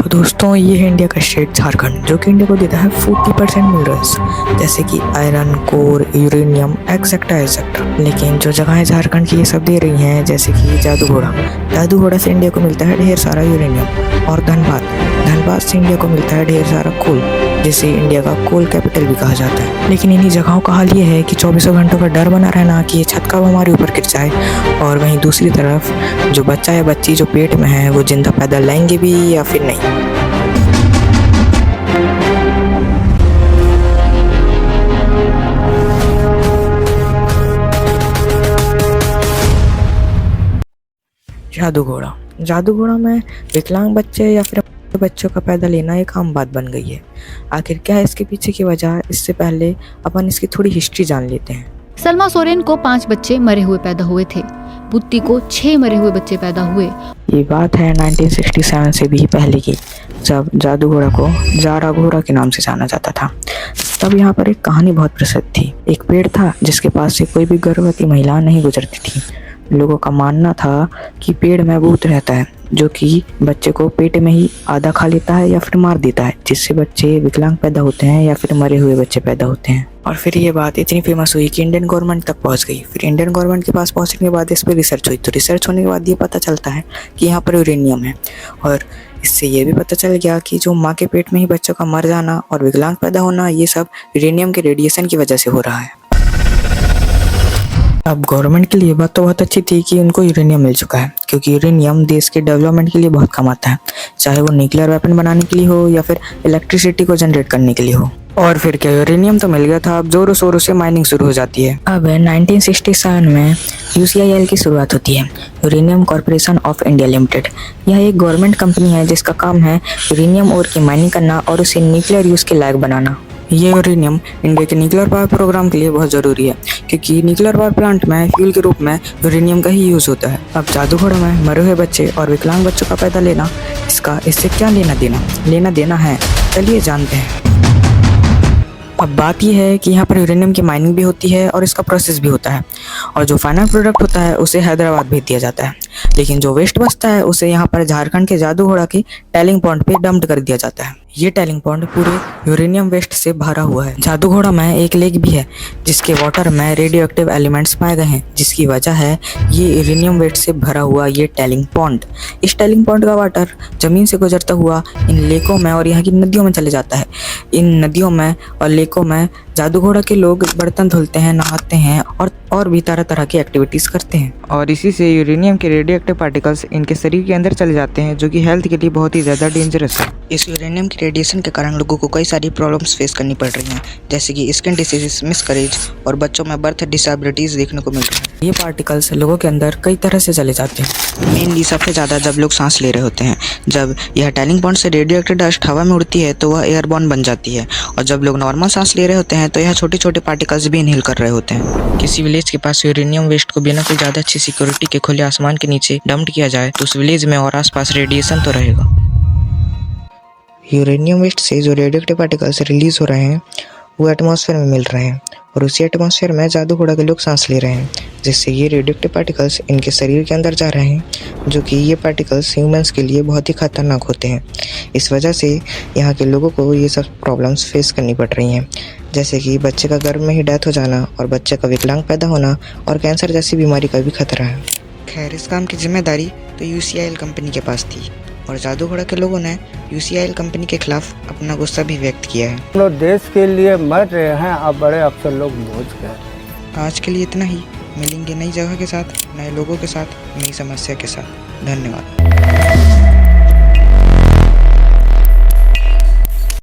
तो दोस्तों ये है इंडिया का स्टेट झारखंड, जो कि इंडिया को देता है 40% मिनरल्स जैसे कि iron, core, uranium etcetera etcetera. लेकिन जो जगहें झारखंड की ये सब दे रही हैं, जैसे कि जादूघोड़ा से इंडिया को मिलता है ढेर सारा यूरेनियम। और धनबाद से इंडिया को मिलता है ढेर सारा कोल, जिसे इंडिया का कोल कैपिटल भी कहा जाता है। लेकिन इन्हीं जगहों का हाल ये है कि 24 घंटों का डर बना रहना कि ये छत कब हमारे ऊपर गिर जाए, और वहीं दूसरी तरफ जो बच्चा या बच्ची जो पेट में है वो जिंदा पैदा लाएंगे भी या फिर नहीं। जादूघोड़ा में विकलांग बच्चे या फिर बच्चों का पैदा लेना एक आम बात बन गई है। आखिर क्या है इसके पीछे की वजह, इससे पहले अपन इसकी थोड़ी हिस्ट्री जान लेते हैं। सलमा सोरेन को 5 बच्चे मरे हुए पैदा हुए थे। बुत्ती को 6 मरे हुए बच्चे पैदा हुए। ये बात है 1967 से भी पहले की, जब जादूघोड़ा को जारा घोड़ा के नाम से जाना जाता था। तब यहाँ पर एक कहानी बहुत प्रसिद्ध थी। एक पेड़ था जिसके पास से कोई भी गर्भवती महिला नहीं गुजरती थी। लोगों का मानना था कि पेड़ में भूत रहता है, जो कि बच्चे को पेट में ही आधा खा लेता है या फिर मार देता है, जिससे बच्चे विकलांग पैदा होते हैं या फिर मरे हुए बच्चे पैदा होते हैं। और फिर ये बात इतनी फेमस हुई कि इंडियन गवर्नमेंट तक पहुंच गई। फिर इंडियन गवर्नमेंट के पास पहुंचने के बाद इस पर रिसर्च हुई। तो रिसर्च होने के बाद ये पता चलता है कि यहाँ पर यूरेनियम है, और इससे ये भी पता चल गया कि जो माँ के पेट में ही बच्चों का मर जाना और विकलांग पैदा होना, ये सब यूरेनियम के रेडिएशन की वजह से हो रहा है। अब गवर्नमेंट के लिए बात तो बहुत अच्छी थी कि उनको यूरेनियम मिल चुका है, क्योंकि यूरेनियम देश के डेवलपमेंट के लिए बहुत काम आता है, चाहे वो न्यूक्लियर वेपन बनाने के लिए हो या फिर इलेक्ट्रिसिटी को जनरेट करने के लिए हो। और फिर क्या, यूरेनियम तो मिल गया था, अब जोरों शोरों से माइनिंग शुरू हो जाती है। अब 1967 में UCIL की शुरुआत होती है, uranium corporation of India limited. यह एक गवर्नमेंट कंपनी है जिसका काम है यूरेनियम ओर की माइनिंग करना और उसे न्यूक्लियर यूज के लायक बनाना। ये यूरेनियम इंडिया के न्यूक्लियर पावर प्रोग्राम के लिए बहुत ज़रूरी है, क्योंकि न्यूक्लियर पावर प्लांट में फ्यूल के रूप में यूरेनियम का ही यूज़ होता है। अब जादूघोड़ा में मरे हुए बच्चे और विकलांग बच्चों का पैदा लेना, इससे क्या लेना देना है, चलिए जानते हैं। अब बात यह है कि यहाँ पर यूरेनियम की माइनिंग भी होती है और इसका प्रोसेस भी होता है, और जो फाइनल प्रोडक्ट होता है उसे हैदराबाद भेज दिया जाता है। लेकिन जो वेस्ट बचता है उसे यहाँ पर झारखंड के जादूघोड़ा के टैलिंग पॉइंट पे डंप कर दिया जाता है। ये टैलिंग पॉइंट पूरे यूरेनियम वेस्ट से भरा हुआ है। जादूघोड़ा में एक लेक भी है जिसके वाटर में रेडियो एक्टिव एलिमेंट्स पाए गए हैं, जिसकी वजह है ये यूरेनियम वेस्ट से भरा हुआ ये टैलिंग पॉइंट। इस टैलिंग पॉइंट का वाटर जमीन से गुजरता हुआ इन लेकों में और यहाँ की नदियों में चले जाता है। इन नदियों में और लेकों में जादूघोड़ा के लोग बर्तन धुलते हैं, नहाते हैं और भी तरह तरह की एक्टिविटीज करते हैं, और इसी से यूरेनियम के रेडियो एक्टिव पार्टिकल्स इनके शरीर के अंदर चले जाते हैं, जो कि हेल्थ के लिए बहुत ही ज़्यादा डेंजरस है। इस यूरेनियम की रेडिएशन के कारण लोगों को कई सारी प्रॉब्लम्स फेस करनी पड़ रही हैं, जैसे कि स्किन डिसीजेस, मिसकैरेज और बच्चों में बर्थ डिसेबिलिटीज देखने को मिल रही है। ये पार्टिकल्स लोगों के अंदर कई तरह से चले जाते हैं। मेनली सबसे ज़्यादा जब लोग सांस ले रहे होते हैं। जब यह टैलिंग पॉइंट से रेडियो एक्टिव डस्ट हवा में उड़ती है तो वह एयरबॉर्न बन जाती है, और जब लोग नॉर्मल सांस ले रहे होते हैं तो यह छोटे छोटे पार्टिकल्स भी इनहेल कर रहे होते हैं। किसी विलेज के पास यूरेनियम वेस्ट को बिना कोई ज़्यादा अच्छी सिक्योरिटी के खुले आसमान के नीचे डंप किया जाए तो उस विलेज में और आसपास रेडिएशन तो रहेगा। यूरेनियम वेस्ट से जो रेडियोएक्टिव पार्टिकल्स रिलीज हो रहे हैं वो एटमॉस्फेयर में मिल रहे हैं, और उसी एटमॉस्फेयर में जादूघोड़ा के लोग सांस ले रहे हैं, जिससे ये रेडियोएक्टिव पार्टिकल्स इनके शरीर के अंदर जा रहे हैं, जो कि ये पार्टिकल्स ह्यूमंस के लिए बहुत ही खतरनाक होते हैं। इस वजह से यहाँ के लोगों को ये सब प्रॉब्लम्स फेस करनी पड़ रही हैं, जैसे कि बच्चे का गर्भ में ही डेथ हो जाना और बच्चे का विकलांग पैदा होना और कैंसर जैसी बीमारी का भी खतरा है। खैर, इस काम की जिम्मेदारी तो UCIL कंपनी के पास थी, और जादूघोड़ा के लोगों ने UCIL कंपनी के खिलाफ अपना गुस्सा भी व्यक्त किया है। हम लोग देश के लिए मर रहे हैं, अब बड़े अफसर लोग पहुँच गए। आज के लिए इतना ही। मिलेंगे नई जगह के साथ, नए लोगों के साथ, नई समस्या के साथ। धन्यवाद।